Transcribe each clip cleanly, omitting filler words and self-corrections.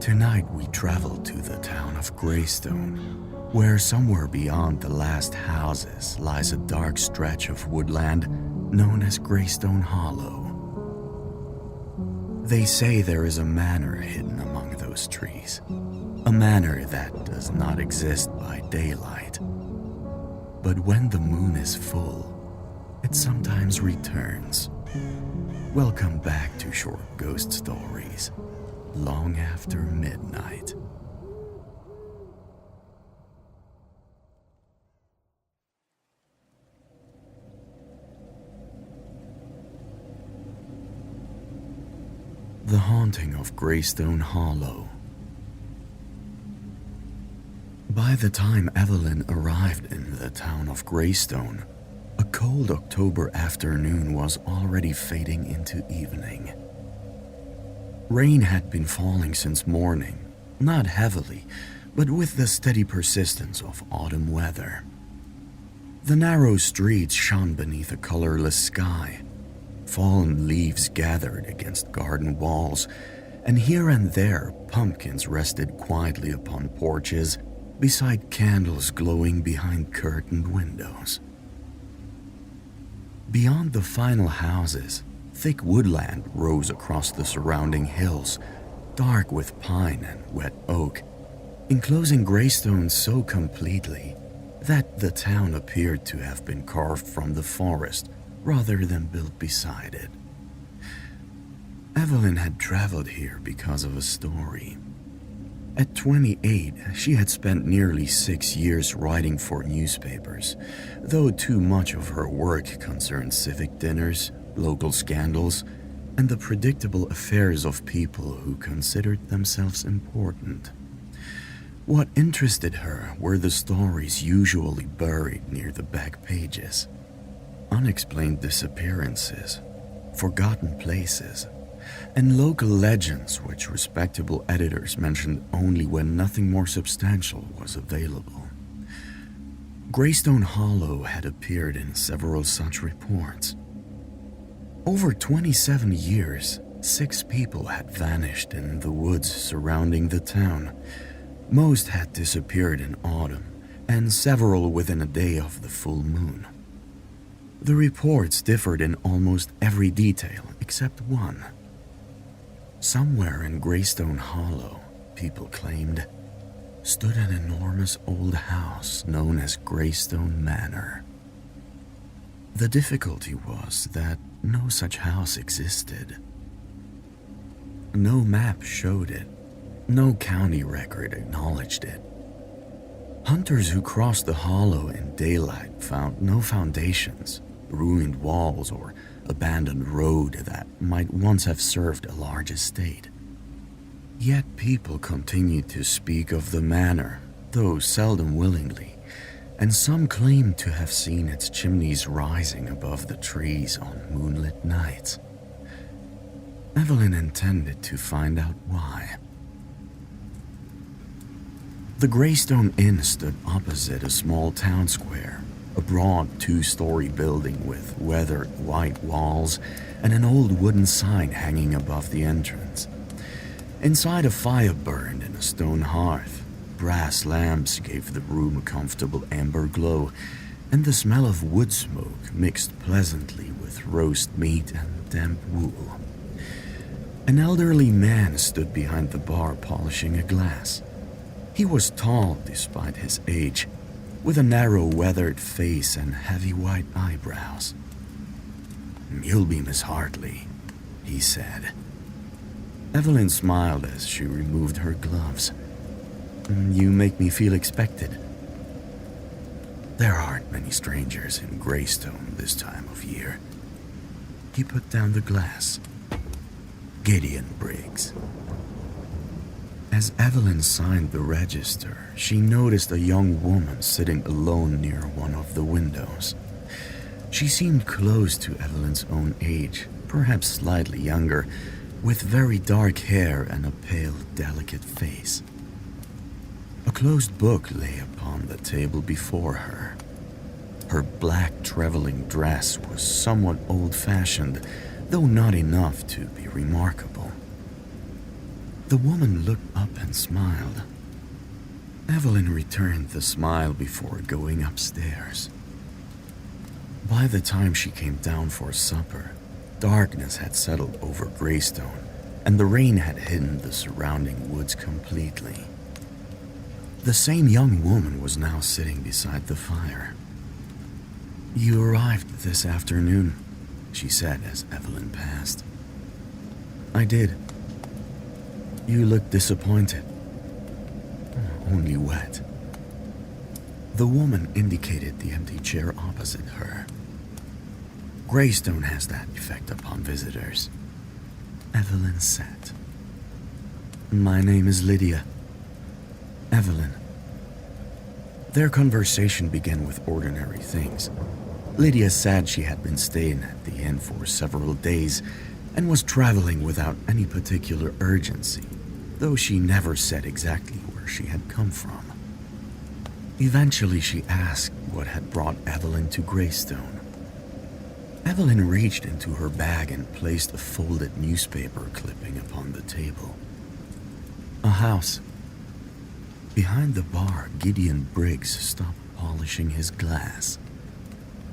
Tonight we travel to the town of Greystone, where somewhere beyond the last houses lies a dark stretch of woodland known as Greystone Hollow. They say there is a manor hidden among those trees, a manor that does not exist by daylight. But when the moon is full, it sometimes returns. Welcome back to Short Ghost Stories, long after midnight. The Haunting of Greystone Hollow. By the time Evelyn arrived in the town of Greystone, a cold October afternoon was already fading into evening. Rain had been falling since morning, not heavily, but with the steady persistence of autumn weather. The narrow streets shone beneath a colorless sky. Fallen leaves gathered against garden walls, and here and there pumpkins rested quietly upon porches beside candles glowing behind curtained windows. Beyond the final houses, thick woodland rose across the surrounding hills, dark with pine and wet oak, enclosing Greystone so completely that the town appeared to have been carved from the forest rather than built beside it. Evelyn had traveled here because of a story. At 28, she had spent nearly 6 years writing for newspapers, though too much of her work concerned civic dinners, local scandals, and the predictable affairs of people who considered themselves important. What interested her were the stories usually buried near the back pages. Unexplained disappearances, forgotten places, and local legends which respectable editors mentioned only when nothing more substantial was available. Greystone Hollow had appeared in several such reports. Over 27 years, 6 people had vanished in the woods surrounding the town. Most had disappeared in autumn, and several within a day of the full moon. The reports differed in almost every detail except one. Somewhere in Greystone Hollow, people claimed, stood an enormous old house known as Greystone Manor. The difficulty was that no such house existed. No map showed it. No county record acknowledged it. Hunters who crossed the hollow in daylight found no foundations, ruined walls, or abandoned road that might once have served a large estate. Yet people continued to speak of the manor, though seldom willingly, and some claimed to have seen its chimneys rising above the trees on moonlit nights. Evelyn intended to find out why. The Greystone Inn stood opposite a small town square, a broad 2-story building with weathered white walls and an old wooden sign hanging above the entrance. Inside, a fire burned in a stone hearth. Brass lamps gave the room a comfortable amber glow, and the smell of wood smoke mixed pleasantly with roast meat and damp wool. An elderly man stood behind the bar polishing a glass. He was tall despite his age, with a narrow weathered face and heavy white eyebrows. "You'll be Miss Hartley," he said. Evelyn smiled as she removed her gloves. "You make me feel expected." "There aren't many strangers in Greystone this time of year." He put down the glass. "Gideon Briggs." As Evelyn signed the register, she noticed a young woman sitting alone near one of the windows. She seemed close to Evelyn's own age, perhaps slightly younger, with very dark hair and a pale, delicate face. A closed book lay upon the table before her. Her black traveling dress was somewhat old-fashioned, though not enough to be remarkable. The woman looked up and smiled. Evelyn returned the smile before going upstairs. By the time she came down for supper, darkness had settled over Greystone, and the rain had hidden the surrounding woods completely. The same young woman was now sitting beside the fire. "You arrived this afternoon," she said as Evelyn passed. "I did. You look disappointed." "Only wet." The woman indicated the empty chair opposite her. "Greystone has that effect upon visitors." Evelyn said. "My name is Lydia." "Evelyn." Their conversation began with ordinary things. Lydia said she had been staying at the inn for several days and was traveling without any particular urgency, though she never said exactly where she had come from. Eventually, she asked what had brought Evelyn to Greystone. Evelyn reached into her bag and placed a folded newspaper clipping upon the table. "A house." Behind the bar, Gideon Briggs stopped polishing his glass.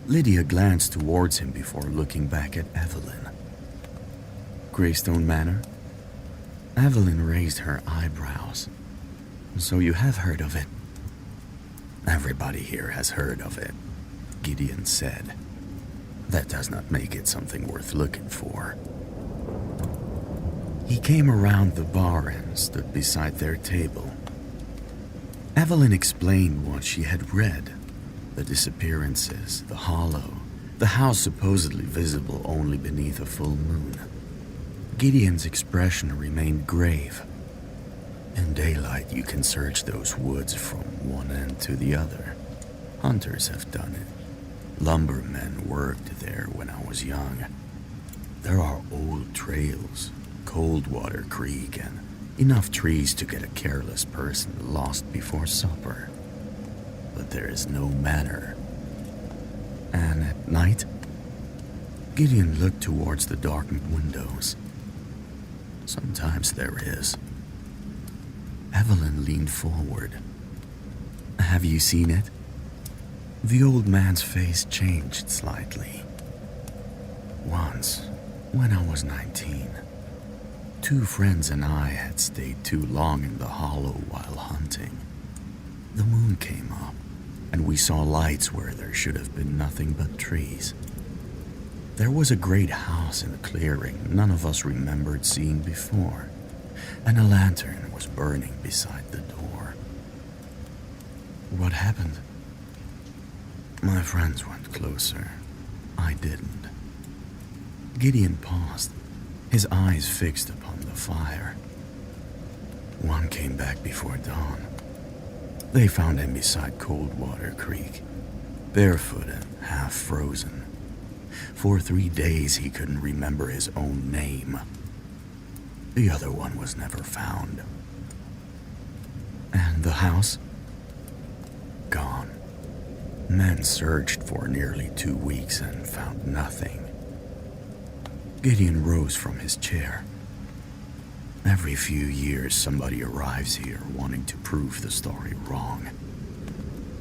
Lydia glanced towards him before looking back at Evelyn. "Greystone Manor?" Evelyn raised her eyebrows. "So you have heard of it?" "Everybody here has heard of it," Gideon said. "That does not make it something worth looking for." He came around the bar and stood beside their table. Evelyn explained what she had read: the disappearances, the hollow, the house supposedly visible only beneath a full moon. Gideon's expression remained grave. "In daylight, you can search those woods from one end to the other. Hunters have done it. Lumbermen worked there when I was young. There are old trails, Coldwater Creek, and enough trees to get a careless person lost before supper. But there is no manor." "And at night?" Gideon looked towards the darkened windows. "Sometimes there is." Evelyn leaned forward. "Have you seen it?" The old man's face changed slightly. "Once, when I was 19, 2 friends and I had stayed too long in the hollow while hunting. The moon came up, and we saw lights where there should have been nothing but trees. There was a great house in a clearing none of us remembered seeing before, and a lantern was burning beside the door." "What happened?" "My friends went closer. I didn't." Gideon paused, his eyes fixed upon the fire. "One came back before dawn. They found him beside Coldwater Creek, barefoot and half frozen. For 3 days he couldn't remember his own name. The other one was never found." "And the house?" "Gone. Men searched for nearly 2 weeks and found nothing." Gideon rose from his chair. "Every few years somebody arrives here wanting to prove the story wrong.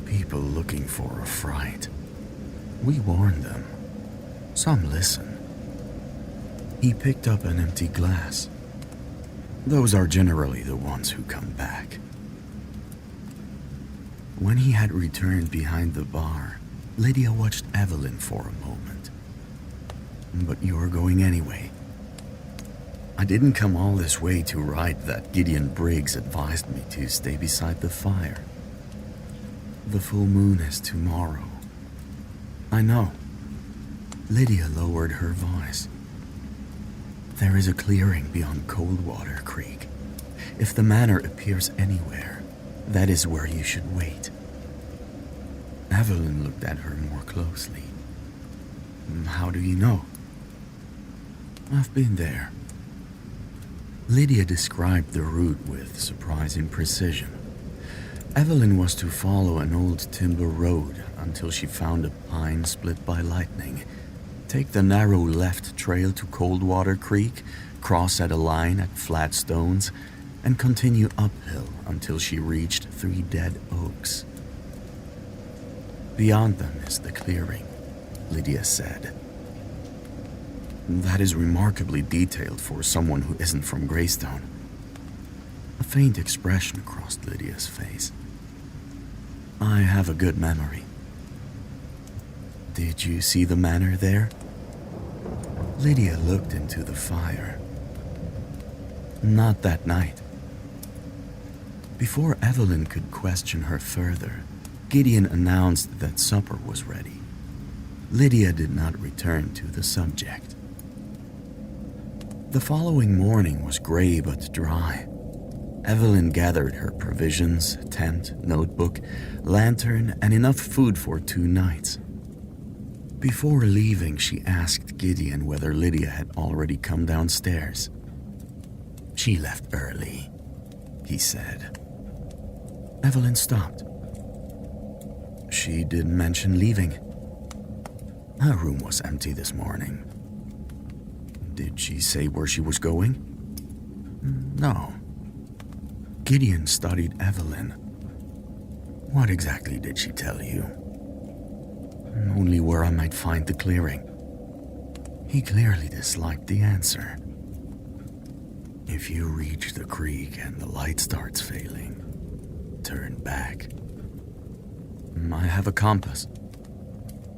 People looking for a fright. We warn them. Some listen." He picked up an empty glass. "Those are generally the ones who come back." When he had returned behind the bar, Lydia watched Evelyn for a moment. "But you're going anyway." "I didn't come all this way to write that Gideon Briggs advised me to stay beside the fire." "The full moon is tomorrow." "I know." Lydia lowered her voice. "There is a clearing beyond Coldwater Creek. If the manor appears anywhere, that is where you should wait." Evelyn looked at her more closely. "How do you know?" "I've been there." Lydia described the route with surprising precision. Evelyn was to follow an old timber road until she found a pine split by lightning, take the narrow left trail to Coldwater Creek, cross at a line at flat stones, and continue uphill until she reached 3 dead oaks. "Beyond them is the clearing," Lydia said. "That is remarkably detailed for someone who isn't from Greystone." A faint expression crossed Lydia's face. "I have a good memory." "Did you see the manor there?" Lydia looked into the fire. "Not that night." Before Evelyn could question her further, Gideon announced that supper was ready. Lydia did not return to the subject. The following morning was gray but dry. Evelyn gathered her provisions, tent, notebook, lantern, and enough food for 2 nights. Before leaving, she asked Gideon whether Lydia had already come downstairs. "She left early," he said. Evelyn stopped. "She didn't mention leaving." "Her room was empty this morning." "Did she say where she was going?" "No." Gideon studied Evelyn. "What exactly did she tell you?" "Only where I might find the clearing." He clearly disliked the answer. "If you reach the creek and the light starts failing, turn back." "I have a compass."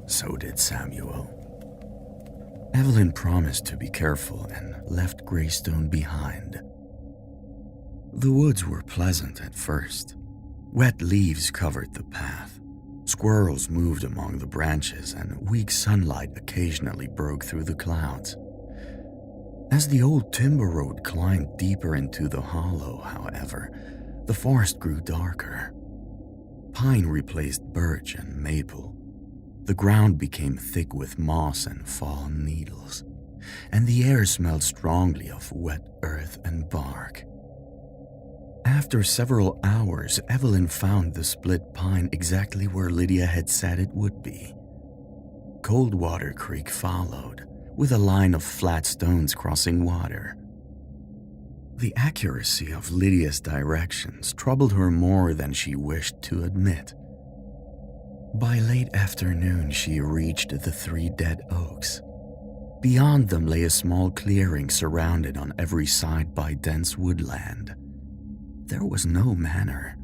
So did Samuel. Evelyn promised to be careful and left Greystone behind. The woods were pleasant at first. Wet leaves covered the path. Squirrels moved among the branches, and weak sunlight occasionally broke through the clouds. As the old timber road climbed deeper into the hollow, however, the forest grew darker. Pine replaced birch and maple. The ground became thick with moss and fallen needles, and the air smelled strongly of wet earth and bark. After several hours, Evelyn found the split pine exactly where Lydia had said it would be. Coldwater Creek followed, with a line of flat stones crossing water. The accuracy of Lydia's directions troubled her more than she wished to admit. By late afternoon, she reached the 3 dead oaks. Beyond them lay a small clearing surrounded on every side by dense woodland. There was no manor,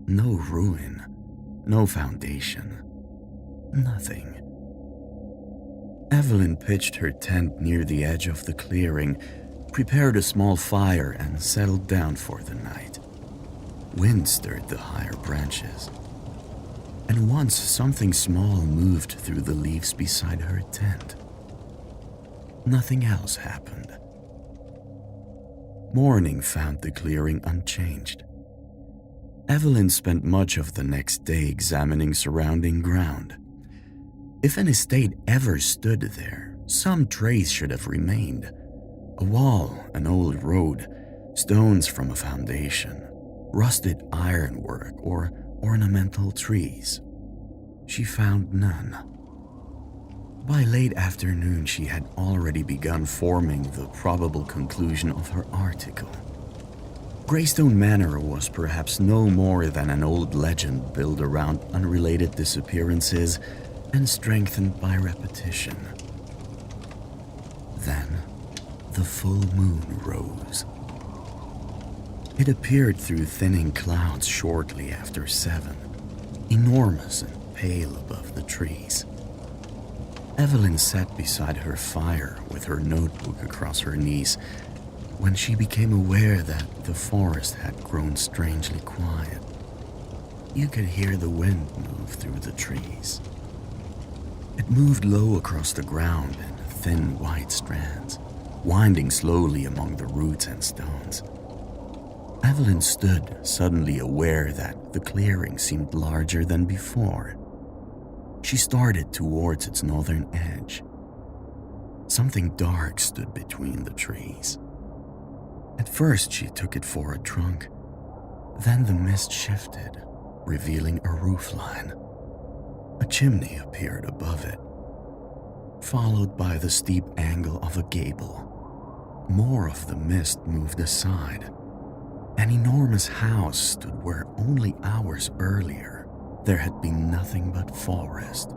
no ruin, no foundation, nothing. Evelyn pitched her tent near the edge of the clearing, prepared a small fire, and settled down for the night. Wind stirred the higher branches, and once something small moved through the leaves beside her tent. Nothing else happened. Morning found the clearing unchanged. Evelyn spent much of the next day examining surrounding ground. If an estate ever stood there, some trace should have remained. A wall, an old road, stones from a foundation, rusted ironwork, or ornamental trees. She found none. By late afternoon, she had already begun forming the probable conclusion of her article. Greystone Manor was perhaps no more than an old legend built around unrelated disappearances and strengthened by repetition. Then, the full moon rose. It appeared through thinning clouds shortly after 7, enormous and pale above the trees. Evelyn sat beside her fire with her notebook across her knees when she became aware that the forest had grown strangely quiet. You could hear the wind move through the trees. It moved low across the ground in thin white strands, winding slowly among the roots and stones. Evelyn stood, suddenly aware that the clearing seemed larger than before. She started towards its northern edge. Something dark stood between the trees. At first, she took it for a trunk. Then the mist shifted, revealing a roofline. A chimney appeared above it, followed by the steep angle of a gable. More of the mist moved aside. An enormous house stood where only hours earlier there had been nothing but forest.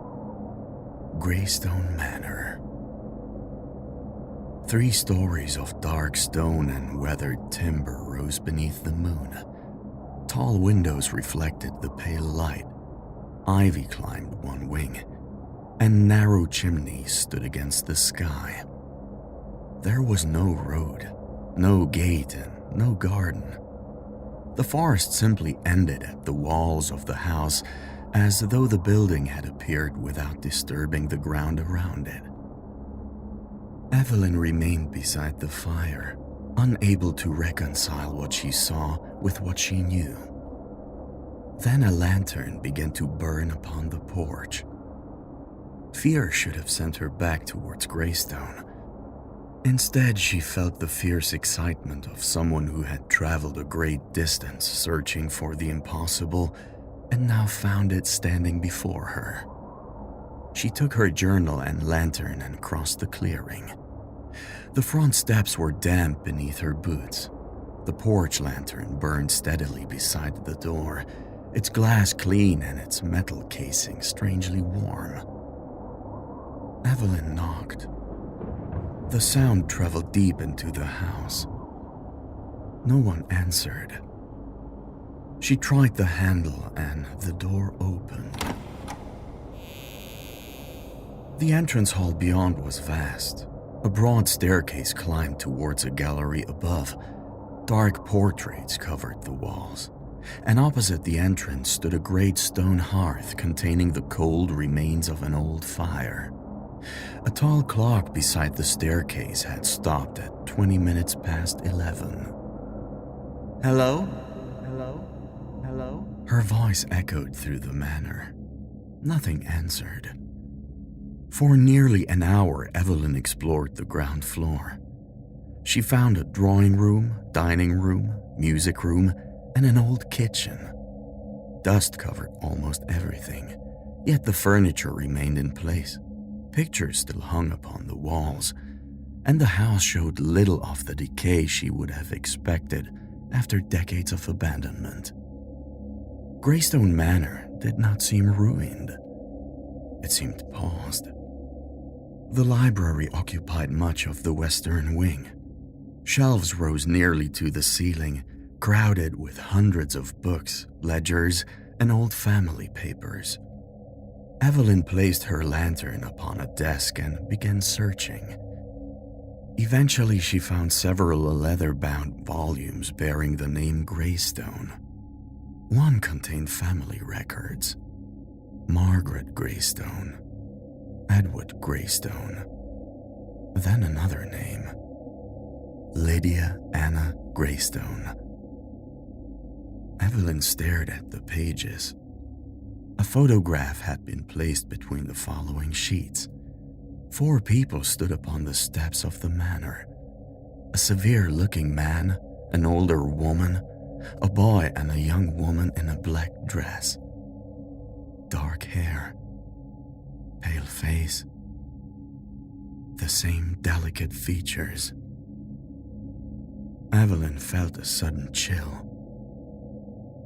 Greystone Manor. 3 stories of dark stone and weathered timber rose beneath the moon. Tall windows reflected the pale light. Ivy climbed one wing, and narrow chimneys stood against the sky. There was no road, no gate, and no garden. The forest simply ended at the walls of the house, as though the building had appeared without disturbing the ground around it. Evelyn remained beside the fire, unable to reconcile what she saw with what she knew. Then a lantern began to burn upon the porch. Fear should have sent her back towards Greystone. Instead, she felt the fierce excitement of someone who had traveled a great distance searching for the impossible and now found it standing before her. She took her journal and lantern and crossed the clearing. The front steps were damp beneath her boots. The porch lantern burned steadily beside the door, its glass clean and its metal casing strangely warm. Evelyn knocked. The sound traveled deep into the house. No one answered. She tried the handle and the door opened. The entrance hall beyond was vast. A broad staircase climbed towards a gallery above. Dark portraits covered the walls, and opposite the entrance stood a great stone hearth containing the cold remains of an old fire. A tall clock beside the staircase had stopped at 20 minutes past 11. "Hello? Hello? Hello?" Her voice echoed through the manor. Nothing answered. For nearly an hour, Evelyn explored the ground floor. She found a drawing room, dining room, music room, and an old kitchen. Dust covered almost everything, yet the furniture remained in place. Pictures still hung upon the walls, and the house showed little of the decay she would have expected after decades of abandonment. Greystone Manor did not seem ruined. It seemed paused. The library occupied much of the western wing. Shelves rose nearly to the ceiling, crowded with hundreds of books, ledgers, and old family papers. Evelyn placed her lantern upon a desk and began searching. Eventually, she found several leather-bound volumes bearing the name Greystone. One contained family records. Margaret Greystone, Edward Greystone, then another name, Lydia Anna Greystone. Evelyn stared at the pages. A photograph had been placed between the following sheets. 4 people stood upon the steps of the manor. A severe-looking man, an older woman, a boy, and a young woman in a black dress. Dark hair, pale face, the same delicate features. Evelyn felt a sudden chill.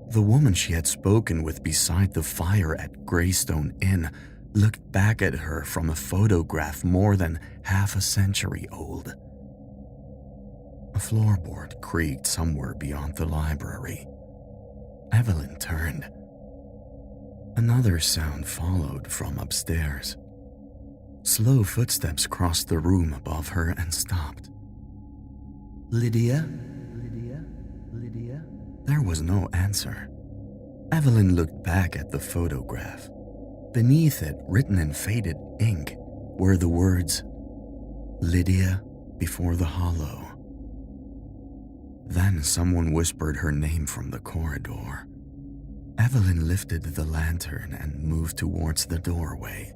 The woman she had spoken with beside the fire at Greystone Inn looked back at her from a photograph more than half a century old. A floorboard creaked somewhere beyond the library. Evelyn turned. Another sound followed from upstairs. Slow footsteps crossed the room above her and stopped. "Lydia? Lydia? Lydia?" There was no answer. Evelyn looked back at the photograph. Beneath it, written in faded ink, were the words, "Lydia before the hollow." Then someone whispered her name from the corridor. Evelyn lifted the lantern and moved towards the doorway.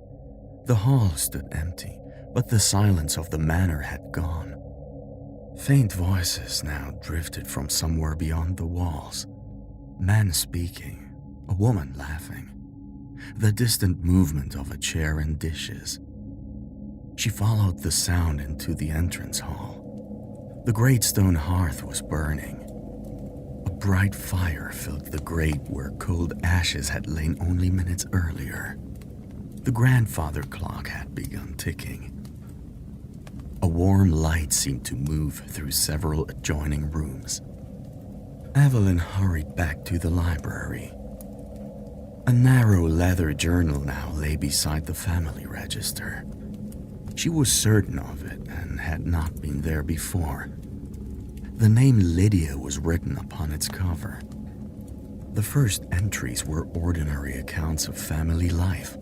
The hall stood empty, but the silence of the manor had gone. Faint voices now drifted from somewhere beyond the walls. Men speaking, a woman laughing, the distant movement of a chair and dishes. She followed the sound into the entrance hall. The great stone hearth was burning. A bright fire filled the grate where cold ashes had lain only minutes earlier. The grandfather clock had begun ticking. A warm light seemed to move through several adjoining rooms. Evelyn hurried back to the library. A narrow leather journal now lay beside the family register. She was certain of it and had not been there before. The name Lydia was written upon its cover. The first entries were ordinary accounts of family life,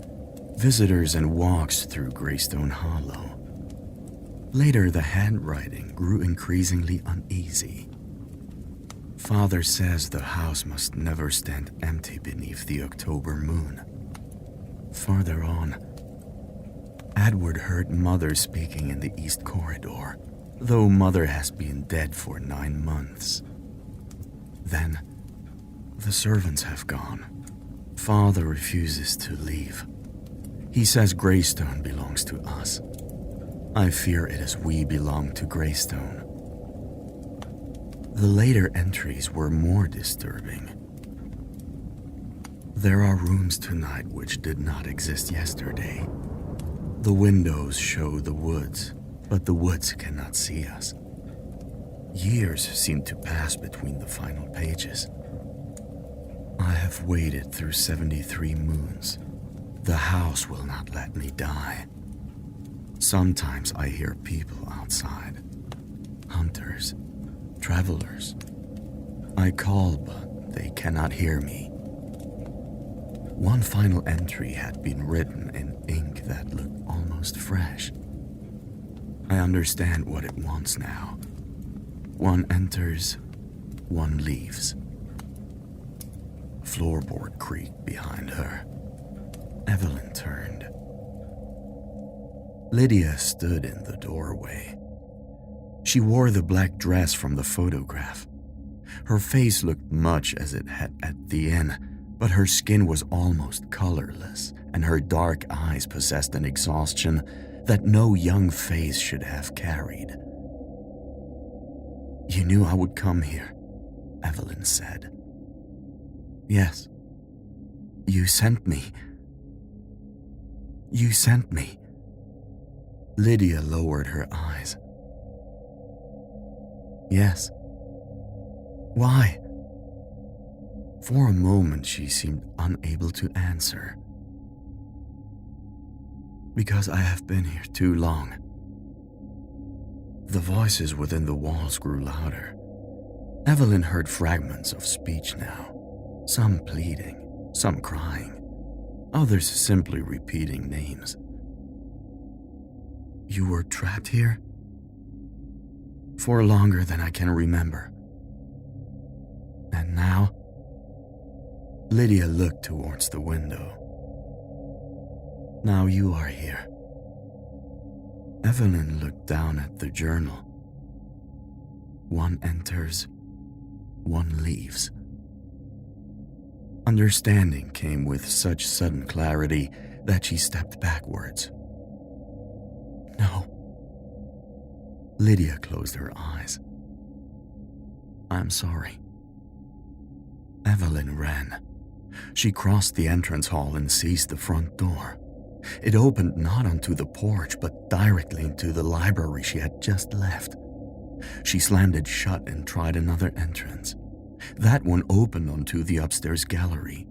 visitors and walks through Greystone Hollow. Later, the handwriting grew increasingly uneasy. Father says the house must never stand empty beneath the October moon. Farther on, Edward heard Mother speaking in the East Corridor, though Mother has been dead for 9 months. Then, the servants have gone. Father refuses to leave. He says Greystone belongs to us. I fear it is we belong to Greystone. The later entries were more disturbing. There are rooms tonight which did not exist yesterday. The windows show the woods, but the woods cannot see us. Years seem to pass between the final pages. I have waited through 73 moons. The house will not let me die. Sometimes I hear people outside. Hunters, travelers. I call, but they cannot hear me. One final entry had been written in ink that looked almost fresh. I understand what it wants now. One enters, one leaves. Floorboard creaked behind her. Evelyn turned. Lydia stood in the doorway. She wore the black dress from the photograph. Her face looked much as it had at the inn, but her skin was almost colorless, and her dark eyes possessed an exhaustion that no young face should have carried. "You knew I would come here," Evelyn said. "Yes. You sent me. You sent me." Lydia lowered her eyes. "Yes. Why?" For a moment she seemed unable to answer. "Because I have been here too long." The voices within the walls grew louder. Evelyn heard fragments of speech now, some pleading, some crying, others simply repeating names. "You were trapped here?" "For longer than I can remember." "And now?" Lydia looked towards the window. "Now you are here." Evelyn looked down at the journal. One enters, one leaves. Understanding came with such sudden clarity that she stepped backwards. "No." Lydia closed her eyes. "I'm sorry." Evelyn ran. She crossed the entrance hall and seized the front door. It opened not onto the porch, but directly into the library she had just left. She slammed it shut and tried another entrance. That one opened onto the upstairs gallery.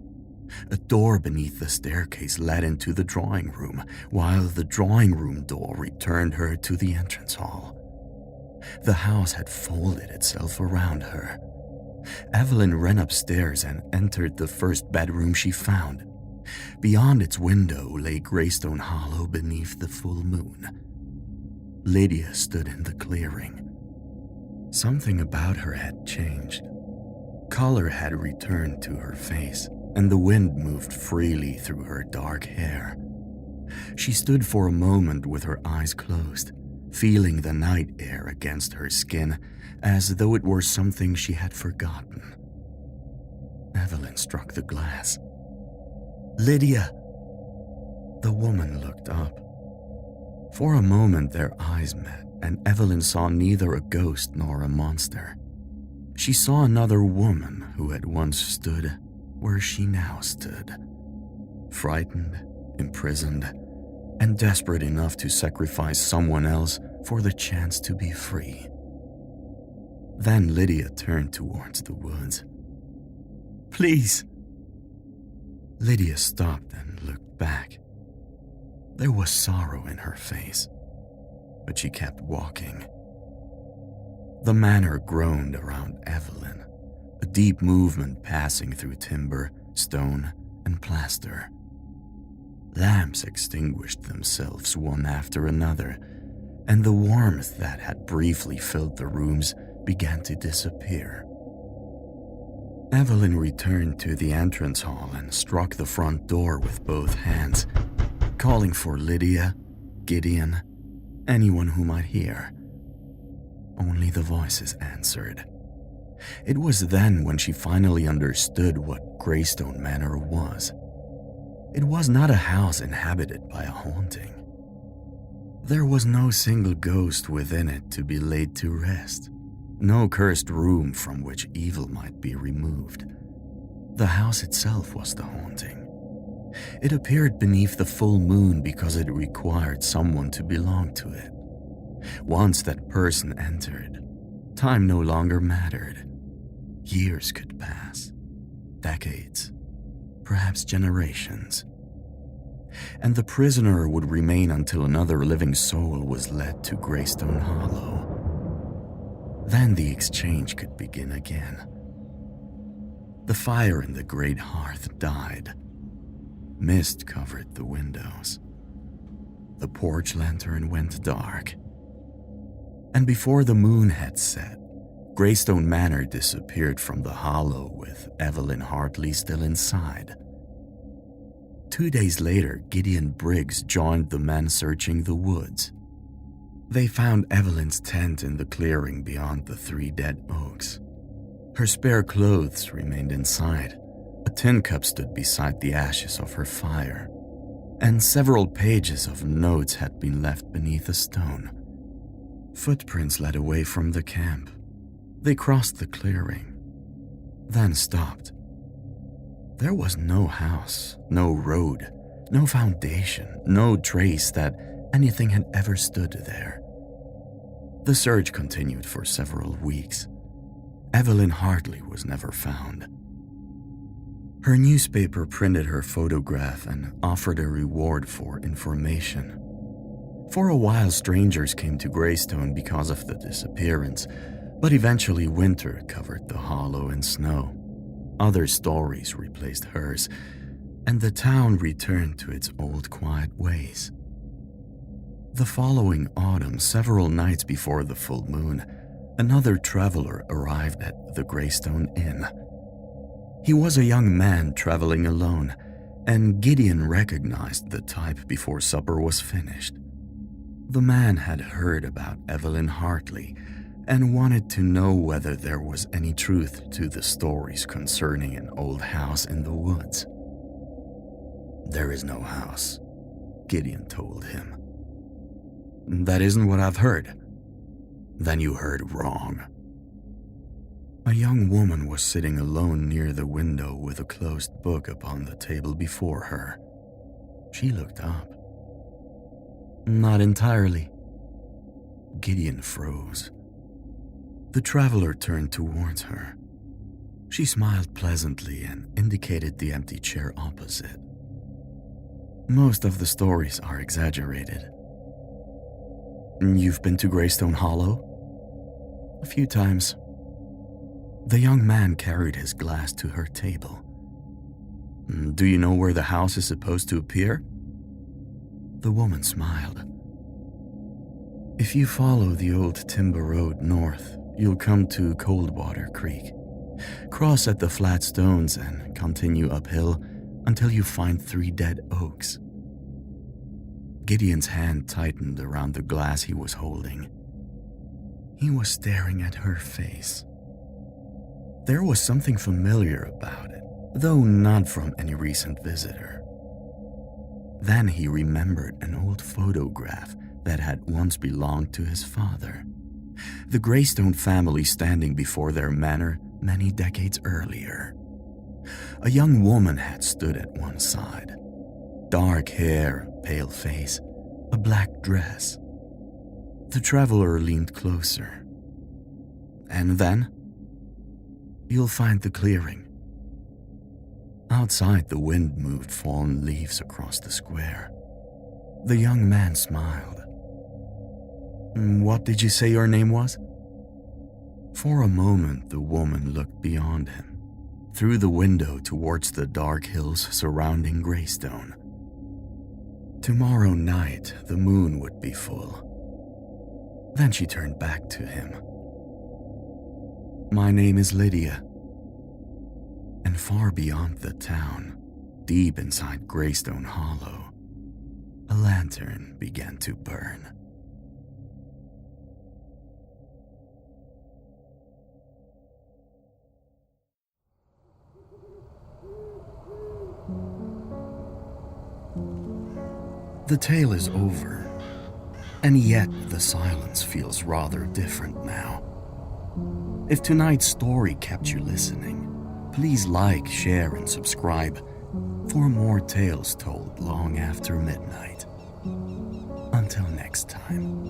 A door beneath the staircase led into the drawing room, while the drawing room door returned her to the entrance hall. The house had folded itself around her. Evelyn ran upstairs and entered the first bedroom she found. Beyond its window lay Greystone Hollow beneath the full moon. Lydia stood in the clearing. Something about her had changed. Color had returned to her face, and the wind moved freely through her dark hair. She stood for a moment with her eyes closed, feeling the night air against her skin as though it were something she had forgotten. Evelyn struck the glass. "Lydia!" The woman looked up. For a moment their eyes met, and Evelyn saw neither a ghost nor a monster. she saw another woman who had once stood where she now stood, frightened, imprisoned, and desperate enough to sacrifice someone else for the chance to be free. Then Lydia turned towards the woods. "Please." Lydia stopped and looked back. There was sorrow in her face, but she kept walking. The manor groaned around Evelyn, a deep movement passing through timber, stone, and plaster. Lamps extinguished themselves one after another, and the warmth that had briefly filled the rooms began to disappear. Evelyn returned to the entrance hall and struck the front door with both hands, calling for Lydia, Gideon, anyone who might hear. Only the voices answered. It was then when she finally understood what Greystone Manor was. It was not a house inhabited by a haunting. There was no single ghost within it to be laid to rest, no cursed room from which evil might be removed. The house itself was the haunting. It appeared beneath the full moon because it required someone to belong to it. Once that person entered, time no longer mattered. Years could pass, decades, perhaps generations. And the prisoner would remain until another living soul was led to Greystone Hollow. Then the exchange could begin again. The fire in the great hearth died. Mist covered the windows. The porch lantern went dark. And before the moon had set, Greystone Manor disappeared from the hollow with Evelyn Hartley still inside. 2 days later, Gideon Briggs joined the men searching the woods. They found Evelyn's tent in the clearing beyond the 3 dead oaks. Her spare clothes remained inside. A tin cup stood beside the ashes of her fire, and several pages of notes had been left beneath a stone. Footprints led away from the camp. They crossed the clearing, then stopped. There was no house, no road, no foundation, no trace that anything had ever stood there. The search continued for several weeks. Evelyn Hartley was never found. Her newspaper printed her photograph and offered a reward for information. For a while, strangers came to Greystone because of the disappearance, but eventually winter covered the hollow in snow. Other stories replaced hers, and the town returned to its old quiet ways. The following autumn, several nights before the full moon, another traveler arrived at the Greystone Inn. He was a young man traveling alone, and Gideon recognized the type before supper was finished. The man had heard about Evelyn Hartley and wanted to know whether there was any truth to the stories concerning an old house in the woods. "There is no house," Gideon told him. "That isn't what I've heard." "Then you heard wrong." A young woman was sitting alone near the window with a closed book upon the table before her. She looked up. "Not entirely." Gideon froze. The traveler turned towards her. She smiled pleasantly and indicated the empty chair opposite. "Most of the stories are exaggerated." "You've been to Greystone Hollow?" "A few times." The young man carried his glass to her table. "Do you know where the house is supposed to appear?" The woman smiled. "If you follow the old timber road north, you'll come to Coldwater Creek. Cross at the flat stones and continue uphill until you find 3 dead oaks." Gideon's hand tightened around the glass he was holding. He was staring at her face. There was something familiar about it, though not from any recent visitor. Then he remembered an old photograph that had once belonged to his father. the Greystone family standing before their manor many decades earlier. A young woman had stood at one side. Dark hair, pale face, a black dress. The traveler leaned closer. And then, you'll find the clearing. Outside, the wind moved fallen leaves across the square. The young man smiled. What did you say your name was? For a moment, the woman looked beyond him, through the window towards the dark hills surrounding Greystone. Tomorrow night, the moon would be full. Then she turned back to him. My name is Lydia. And far beyond the town, deep inside Greystone Hollow, a lantern began to burn. The tale is over, and yet the silence feels rather different now. If tonight's story kept you listening, please like, share, and subscribe for more tales told long after midnight. Until next time.